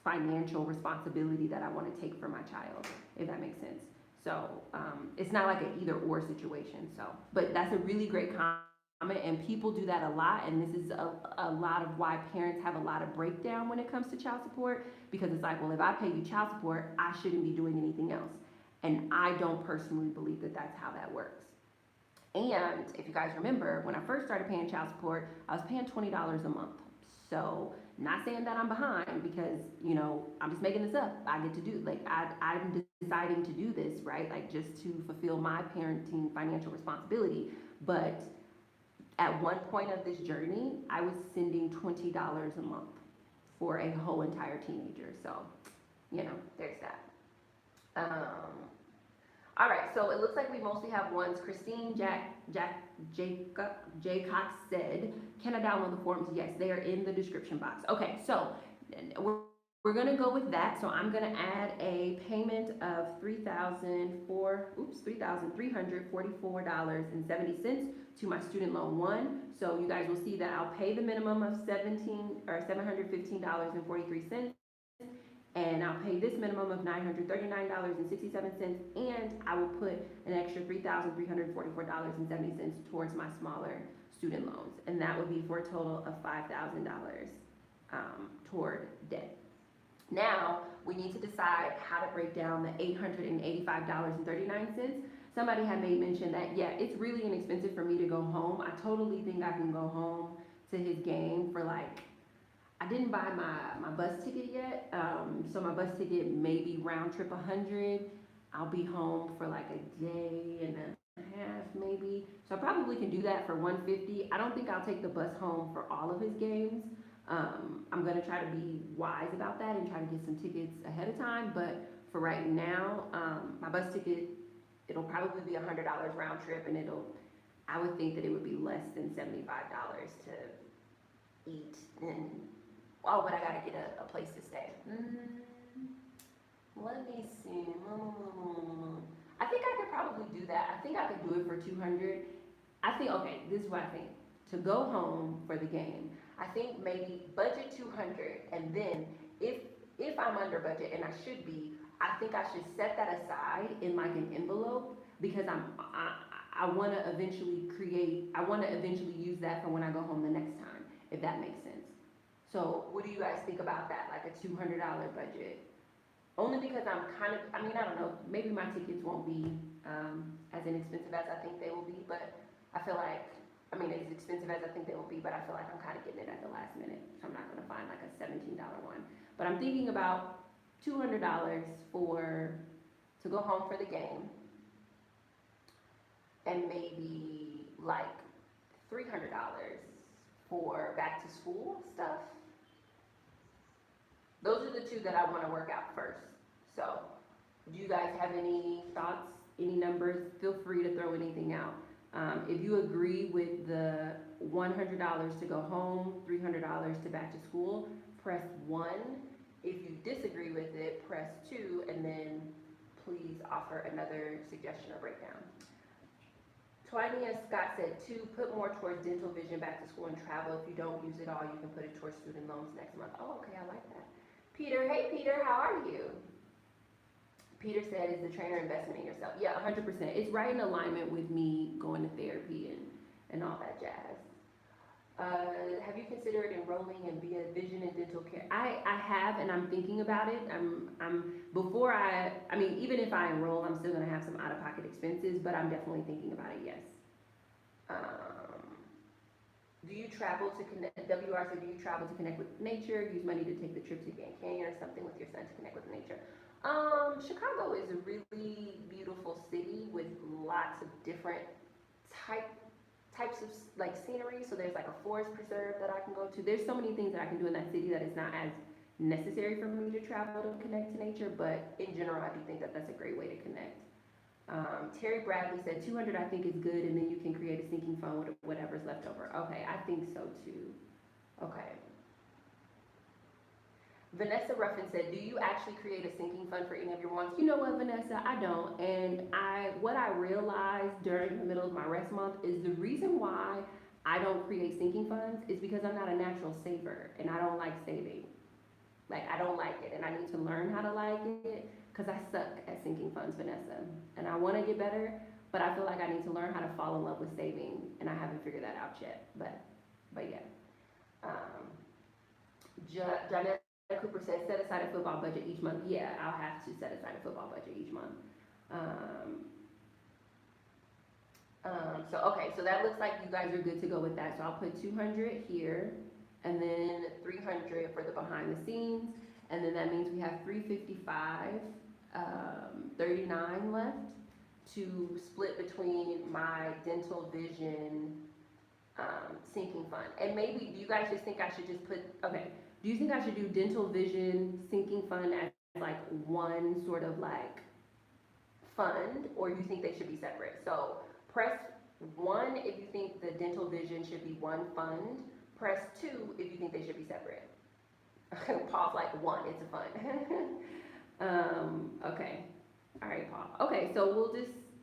financial responsibility that I want to take for my child, if that makes sense. So it's not like an either or situation. So, but that's a really great comment, and people do that a lot, and this is a lot of why parents have a lot of breakdown when it comes to child support, because it's like, well, if I pay you child support, I shouldn't be doing anything else. And I don't personally believe that that's how that works. And if you guys remember, when I first started paying child support, I was paying $20 a month. So, not saying that I'm behind, because, you know, I'm just making this up. I get to do, like, I'm deciding to do this, right? Like, just to fulfill my parenting financial responsibility. But at one point of this journey, I was sending $20 a month for a whole entire teenager. So, you know, there's that. All right, so it looks like we mostly have ones. Christine Jaycox said, can I download the forms? Yes, they are in the description box. Okay, so we're gonna go with that. So I'm gonna add a payment of $3,344.70 to my student loan one. So you guys will see that I'll pay the minimum of $715.43. And I'll pay this minimum of $939.67, and I will put an extra $3,344.70 towards my smaller student loans, and that would be for a total of $5,000 toward debt. Now we need to decide how to break down the $885.39. Somebody had made mention that, yeah, it's really inexpensive for me to go home. I totally think I can go home to his game for like, I didn't buy my bus ticket yet, so my bus ticket may be round trip 100. I'll be home for like a day and a half maybe, so I probably can do that for 150. I don't think I'll take the bus home for all of his games. I'm gonna try to be wise about that and try to get some tickets ahead of time, but for right now, my bus ticket, it'll probably be $100 round trip, and I would think that it would be less than $75 to eat and, oh, but I gotta get a place to stay. Let me see. I think I could probably do that. I think I could do it for 200. I think, okay, this is what I think. To go home for the game, I think maybe budget 200, and then if I'm under budget, and I should be, I think I should set that aside in like an envelope, because I want to eventually use that for when I go home the next time, if that makes sense. So what do you guys think about that, like a $200 budget? Only because I don't know, maybe my tickets won't be as inexpensive as I think they will be, but I feel like, as expensive as I think they will be, but I feel like I'm kind of getting it at the last minute, so I'm not going to find like a $17 one. But I'm thinking about $200 to go home for the game, and maybe like $300 for back to school stuff. Those are the two that I want to work out first. So, do you guys have any thoughts, any numbers? Feel free to throw anything out. If you agree with the $100 to go home, $300 to back to school, press 1. If you disagree with it, press 2, and then please offer another suggestion or breakdown. Twynia Scott said 2, put more towards dental, vision, back to school, and travel. If you don't use it all, you can put it towards student loans next month. Oh, okay, I like that. Peter, hey Peter, how are you? Peter said, is the trainer investment in yourself? Yeah, 100%. It's right in alignment with me going to therapy and all that jazz. Have you considered enrolling in be a vision and dental care? I have, and I'm thinking about it. Even if I enroll, I'm still gonna have some out-of-pocket expenses, but I'm definitely thinking about it, yes. Do you travel to connect, WR said, do you travel to connect with nature, use money to take the trip to Grand Canyon or something with your son to connect with nature? Chicago is a really beautiful city with lots of different type types of like scenery. So there's like a forest preserve that I can go to. There's so many things that I can do in that city that is not as necessary for me to travel to connect to nature. But in general, I do think that that's a great way to connect. Terry Bradley said 200 I think is good, and then you can create a sinking fund with whatever's left over. Okay, I think so too. Okay. Vanessa Ruffin said, "Do you actually create a sinking fund for any of your wants?" You know what, Vanessa, I don't. And what I realized during the middle of my rest month is the reason why I don't create sinking funds is because I'm not a natural saver, and I don't like saving. Like I don't like it, and I need to learn how to like it because I suck at sinking funds, Vanessa. And I want to get better, but I feel like I need to learn how to fall in love with saving, and I haven't figured that out yet. But yeah. Um, Janelle Cooper says, set aside a football budget each month. Yeah, I'll have to set aside a football budget each month. Um, okay, so that looks like you guys are good to go with that. So I'll put 200 here, and then 300 for the behind the scenes, and then that means we have 355, 39 left to split between my dental vision sinking fund. And maybe, do you guys just think I should just put, okay, do you think I should do dental vision sinking fund as like one sort of like fund, or you think they should be separate? So press 1 if you think the dental vision should be one fund. Press 2 if you think they should be separate. Paul's like 1, it's a fund. Okay. All right, Paul. Okay, so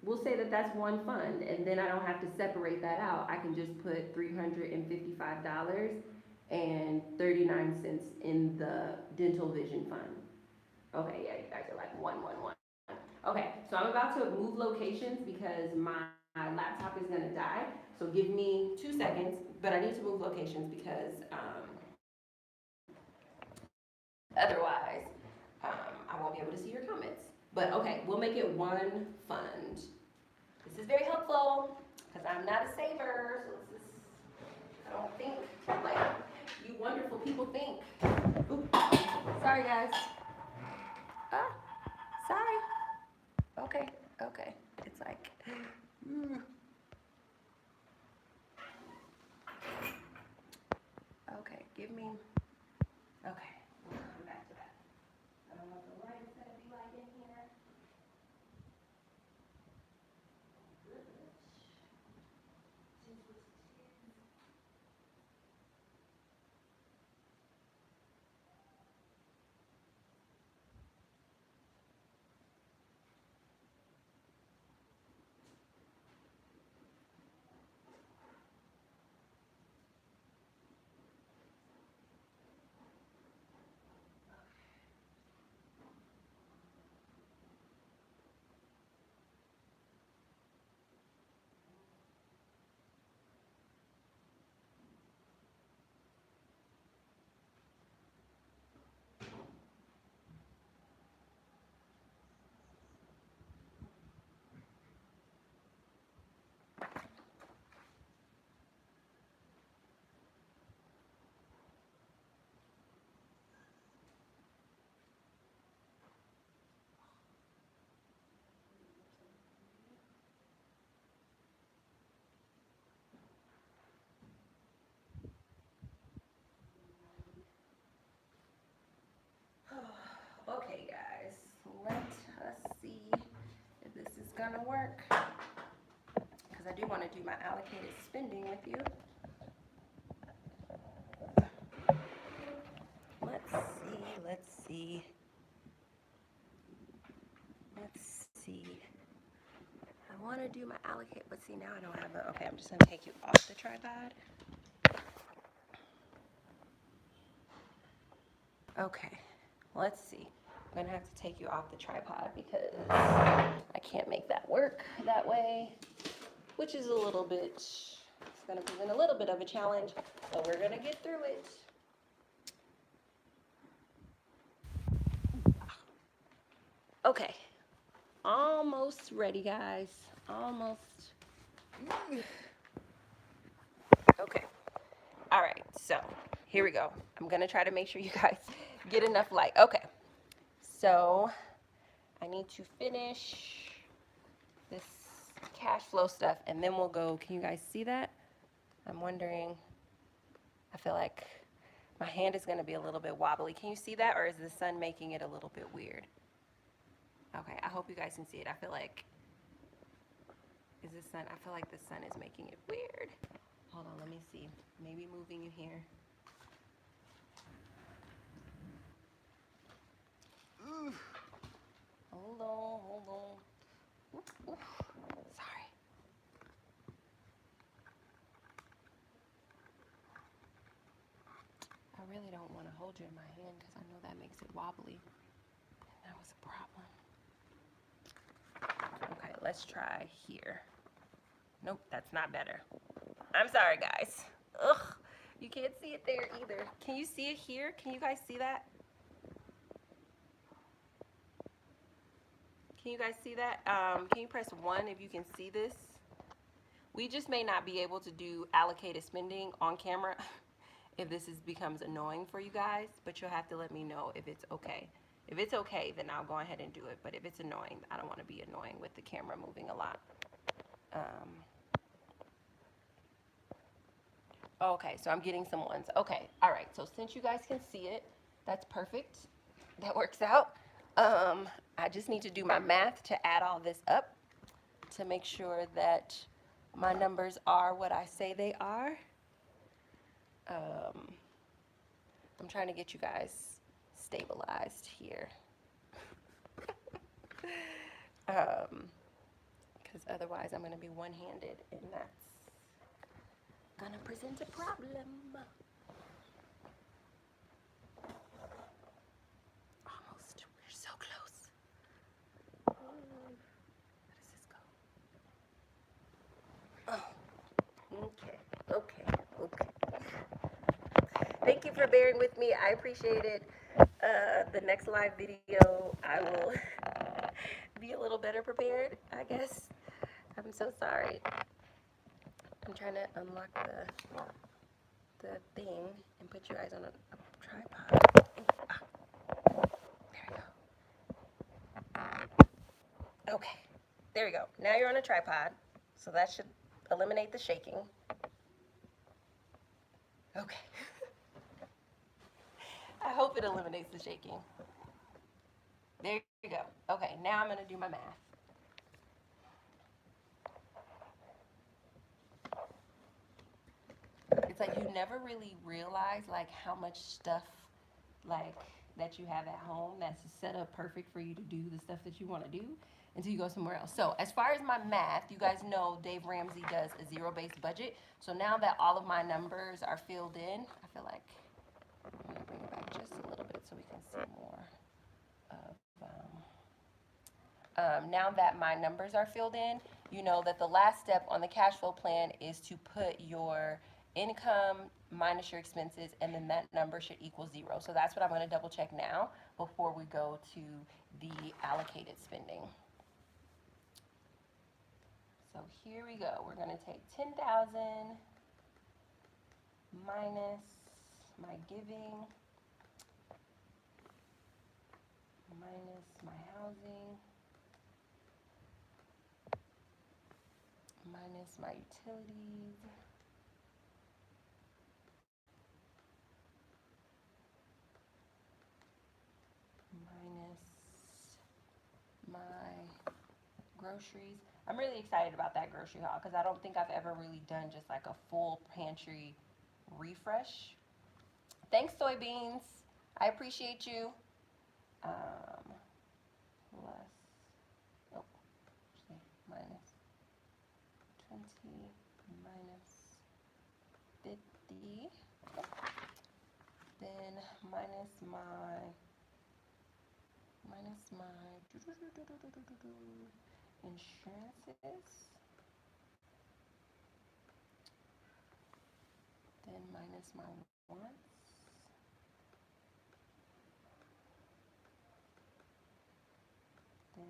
we'll say that that's one fund, and then I don't have to separate that out. I can just put $355 and 39 cents in the dental vision fund. Okay, yeah, you guys are like 111. Okay, so I'm about to move locations because my laptop is gonna die. So give me 2 seconds, but I need to move locations because otherwise I won't be able to see your comments. But okay, we'll make it one fund. This is very helpful because I'm not a saver, so this is, I don't think like you wonderful people think. Ooh, sorry guys. Ah, sorry. Okay, okay. It's like, okay, give me, okay, we'll come back to that. I don't know what the light is gonna be like in here. Okay, guys, let us see if this is gonna work. Because I do want to do my allocated spending with you. Let's see. I want to do my allocate, but see, now I don't have a, okay, I'm just going to take you off the tripod. Okay, let's see. I'm going to have to take you off the tripod because I can't make that work that way, which is a little bit, it's going to present a little bit of a challenge, but we're going to get through it. Okay, almost ready, guys. Almost. Okay. All right, so here we go. I'm gonna try to make sure you guys get enough light. Okay, so I need to finish this cash flow stuff, and then we'll go. Can you guys see that? I'm wondering, I feel like my hand is going to be a little bit wobbly. Can you see that, or is the sun making it a little bit weird? Okay, I hope you guys can see it. I feel like, I feel like the sun is making it weird. Hold on, let me see. Maybe moving you here. Ooh. Hold on. Ooh. Sorry. I really don't want to hold you in my hand because I know that makes it wobbly. And that was a problem. Okay, let's try here. Nope, that's not better. I'm sorry, guys. Ugh, you can't see it there either. Can you see it here? Can you guys see that? Can you guys see that? Can you press 1 if you can see this? We just may not be able to do allocated spending on camera if this becomes annoying for you guys, but you'll have to let me know if it's okay. If it's okay, then I'll go ahead and do it, but if it's annoying, I don't want to be annoying with the camera moving a lot. Okay, so I'm getting some ones. Okay, all right, so since you guys can see it, that's perfect. That works out. I just need to do my math to add all this up to make sure that my numbers are what I say they are. I'm trying to get you guys stabilized here. Because otherwise I'm going to be one-handed, and that's going to present a problem. Almost. We're so close. How does this go? Oh, okay. Thank you for bearing with me. I appreciate it. The next live video, I will be a little better prepared, I guess. I'm so sorry. I'm trying to unlock the thing and put you guys on a tripod. There we go. Okay, there we go. Now you're on a tripod, so that should eliminate the shaking. Okay. I hope it eliminates the shaking. There you go. Okay, now I'm going to do my math. It's like you never really realize like how much stuff like that you have at home that's set up perfect for you to do the stuff that you want to do until you go somewhere else. So as far as my math, you guys know Dave Ramsey does a zero-based budget. So now that all of my numbers are filled in, I feel like I'm going to bring it back just a little bit so we can see more of now that my numbers are filled in, you know that the last step on the cash flow plan is to put your income minus your expenses, and then that number should equal 0. So that's what I'm going to double check now before we go to the allocated spending. So here we go. We're going to take 10,000 minus my giving minus my housing minus my utilities minus my groceries. I'm really excited about that grocery haul because I don't think I've ever really done just like a full pantry refresh. Thanks, soybeans. I appreciate you. Plus, oh, minus 20 minus 50. Then minus my insurances. Then minus my wants. Then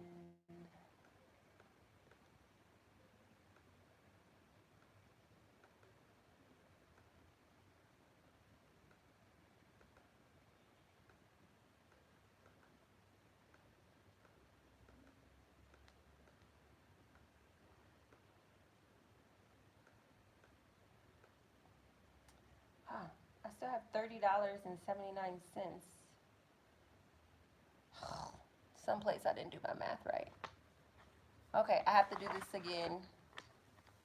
still have $30.79. Someplace I didn't do my math right. Okay, I have to do this again.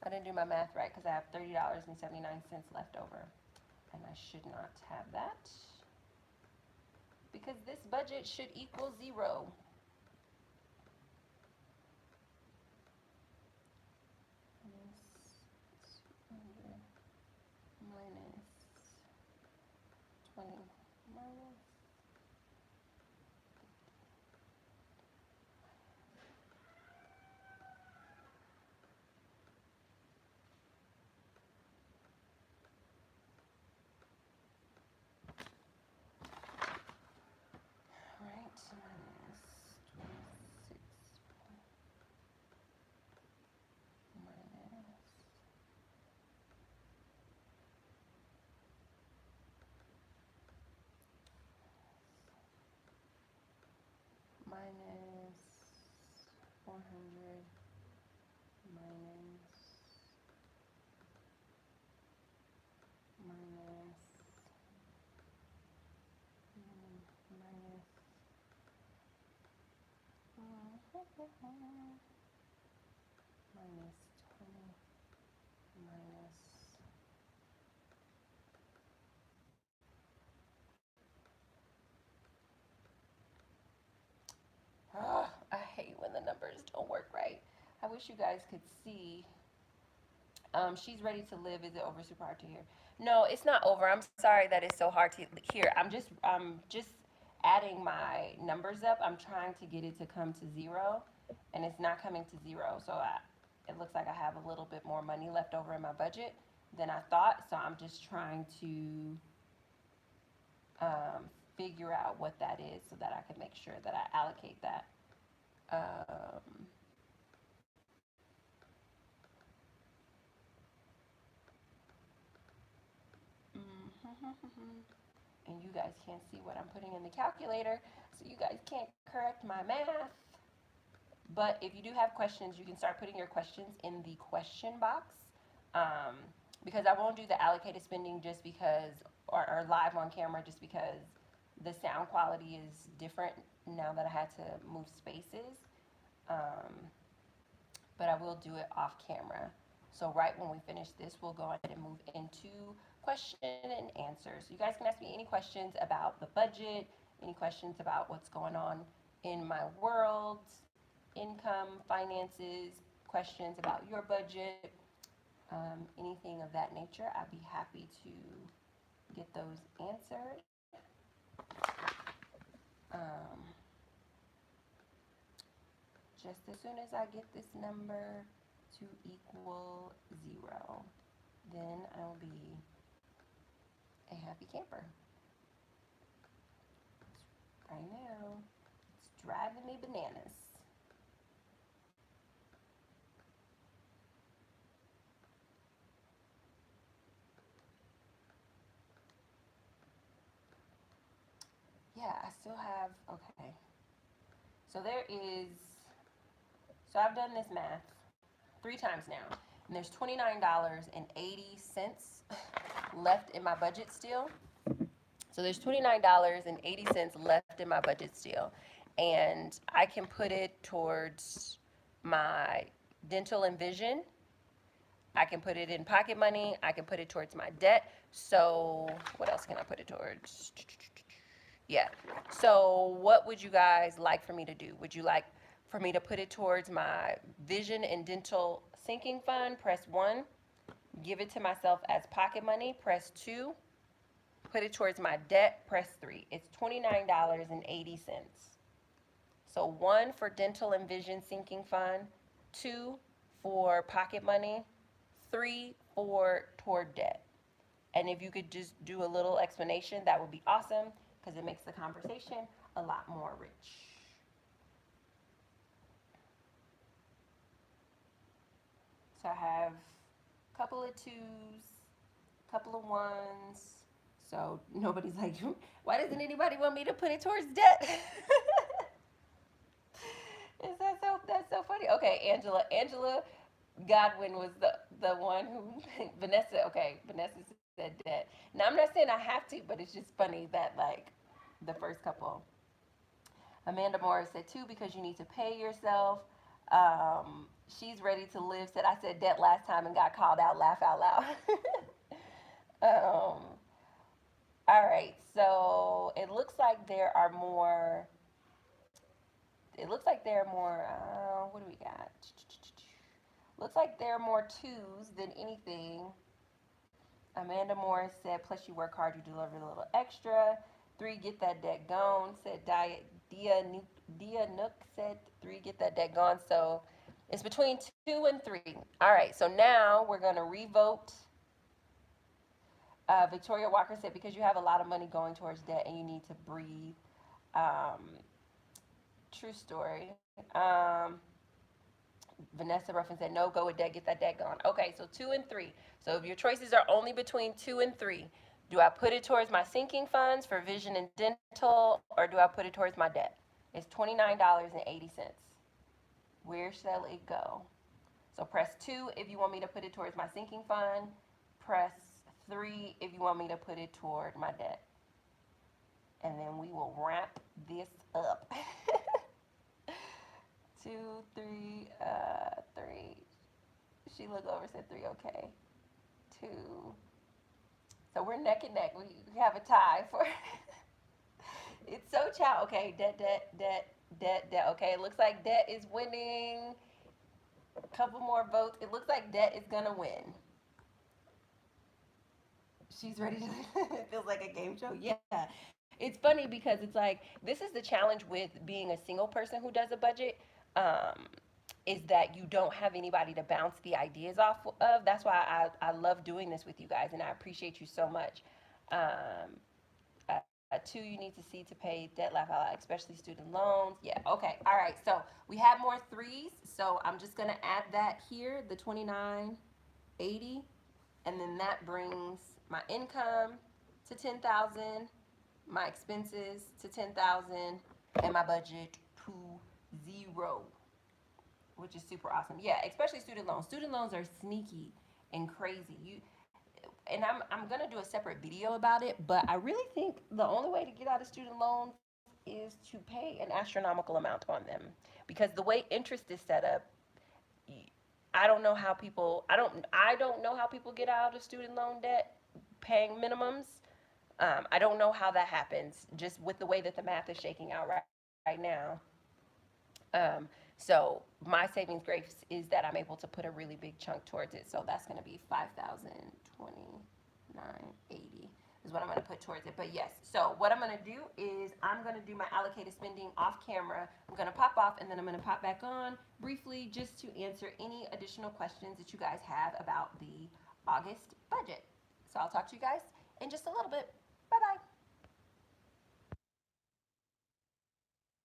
I didn't do my math right because I have $30.79 left over. And I should not have that because this budget should equal 0. Minus 20 minus. Right, minus 26 minus 400 minus minus minus minus 20 minus I hate when the numbers don't work right. I wish you guys could see. She's ready to live. Is it over? Super hard to hear. No, it's not over. I'm sorry that it's so hard to hear. I'm just adding my numbers up. I'm trying to get it to come to 0, and it's not coming to 0. So it looks like I have a little bit more money left over in my budget than I thought. So I'm just trying to figure out what that is so that I can make sure that I allocate that. And you guys can't see what I'm putting in the calculator, so you guys can't correct my math. But if you do have questions, you can start putting your questions in the question box. Because I won't do the allocated spending just because, or live on camera just because the sound quality is different now that I had to move spaces. But I will do it off camera. So right when we finish this, we'll go ahead and move into question and answers. You guys can ask me any questions about the budget, any questions about what's going on in my world, income, finances, questions about your budget, anything of that nature. I'd be happy to get those answered. Just as soon as I get this number to equal 0, then I'll be a happy camper. Right now, it's driving me bananas. Yeah, I still have, okay. So I've done this math 3 times now, and there's $29.80 left in my budget still. So there's $29.80 left in my budget still, and I can put it towards my dental and vision. I can put it in pocket money. I can put it towards my debt. So what else can I put it towards? Yeah. So what would you guys like for me to do? Would you like for me to put it towards my vision and dental sinking fund? Press 1. Give it to myself as pocket money. Press 2. Put it towards my debt. Press 3. It's $29.80. So 1 for dental and vision sinking fund, 2 for pocket money, 3 for toward debt. And if you could just do a little explanation, that would be awesome, because it makes the conversation a lot more rich. So I have a couple of 2s, a couple of 1s. So nobody's like, why doesn't anybody want me to put it towards debt? That's so funny. Okay, Angela Godwin was the one who Vanessa. Okay, Vanessa said debt. Now, I'm not saying I have to, but it's just funny that, like, the first couple. Amanda Morris said two because you need to pay yourself. She's ready to live said I said debt last time and got called out. Laugh out loud. um, all right, so it looks like there are more. It looks like there are more. What do we got? Looks like there are more twos than anything. Amanda Morris said, plus you work hard, you deliver a little extra. Three, get that debt gone. Said Dia Nook said three, get that debt gone. So it's between two and three. All right, so now we're going to revote. Victoria Walker said, because you have a lot of money going towards debt and you need to breathe. True story. Vanessa Ruffin said, no, go with debt, get that debt gone. Okay, so two and three. So if your choices are only between two and three, do I put it towards my sinking funds for vision and dental, or do I put it towards my debt? It's $29.80. Where shall it go? So press 2 if you want me to put it towards my sinking fund. Press 3 if you want me to put it toward my debt. And then we will wrap this up. 2, 3, 3. She looked over, said 3, okay. 2. So we're neck and neck. We have a tie for it's so child. Okay, debt. Okay, it looks like debt is winning. A couple more votes. It looks like debt is gonna win. She's ready to it feels like a game show. Yeah. It's funny because it's like this is the challenge with being a single person who does a budget. Um, is that you don't have anybody to bounce the ideas off of. That's why I love doing this with you guys, and I appreciate you so much. Um, 2, you need to see to pay debt, laugh out loud, especially student loans. Yeah, okay, all right. So we have more threes, so I'm just gonna add that here, the 2980, and then that brings my income to 10,000, my expenses to 10,000, and my budget to 0, which is super awesome. Yeah, especially student loans. Student loans are sneaky and crazy. And I'm gonna do a separate video about it, but I really think the only way to get out of student loans is to pay an astronomical amount on them, because the way interest is set up, I don't know how people I don't know how people get out of student loan debt paying minimums. I don't know how that happens, just with the way that the math is shaking out right now. So my savings grace is that I'm able to put a really big chunk towards it. So that's going to be 5,029.80 is what I'm going to put towards it. But yes, so what I'm going to do is I'm going to do my allocated spending off camera. I'm going to pop off and then I'm going to pop back on briefly just to answer any additional questions that you guys have about the August budget. So I'll talk to you guys in just a little bit. Bye bye.